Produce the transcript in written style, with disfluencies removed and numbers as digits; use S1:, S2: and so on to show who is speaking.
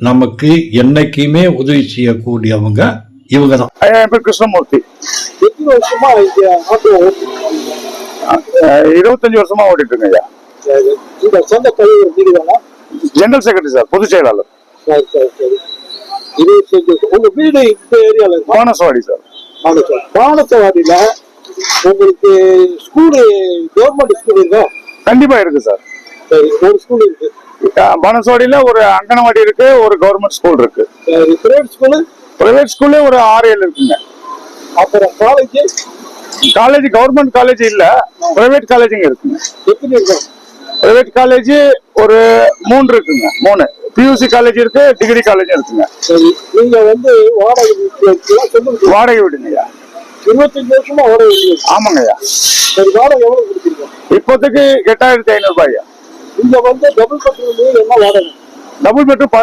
S1: நமக்கு என்னைக்குமே உதவி செய்யக்கூடியவங்க இவங்க தான்.
S2: என் பேர் கிருஷ்ணமூர்த்தி.
S3: எத்தனை வருஷமா இங்க ஆட்டோ ஓட்டிட்டு
S2: 25 வருஷமா ஓட்டிட்டு இருக்கேன் ஐயா.
S3: இந்த சொந்த தலைவர் நீங்க தானா?
S2: ஜெனரல் செக்ரட்டரி சார், பொதுச் செயலாளர்.
S3: சரி சரி சரி. 25 வருஷம். உங்க வீடு இந்த ஏரியால இருக்கா?
S2: பானசவாடி சார்.
S3: பானசவாடியில உங்களுக்கு ஸ்கூலு கவர்மெண்ட் ஸ்கூல் இருக்கா?
S2: கண்டிப்பா இருக்கு சார்.
S3: சரி, ஒரு ஸ்கூல் இருக்கு.
S2: பானசவாடியில ஒரு அங்கனவாடி இருக்கு, ஒரு கவர்மெண்ட் ஸ்கூல் இருக்கு.
S3: சரி, பிரைவேட் ஸ்கூலு
S2: ஒரு 6-7 இருக்குங்க.
S3: அப்புறம்
S2: காலேஜ் கவர்மெண்ட் காலேஜ் இல்ல, பிரைவேட் காலேஜுங்க இருக்குங்க.
S3: எத்தனை இருக்கு?
S2: பிரைவேட் காலேஜ் ஒரு 3 இருக்குங்க. 3 பியூசி காலேஜ் இருக்கு, டிகிரி காலேஜ் இருக்குங்க.
S3: சரி, நீங்க
S2: வாடகை வீடுங்க ஐயா.
S3: 25 வருஷமா வாடகை வீடு?
S2: ஆமாங்க ஐயா.
S3: சரி, வாடகை எவ்வளவு கொடுக்குறீங்க?
S2: இப்போதைக்கு 8500 ரூபாய்.
S3: இங்க டபுள் பெட்ரூம் என்ன வாடகை?
S2: Double bedroom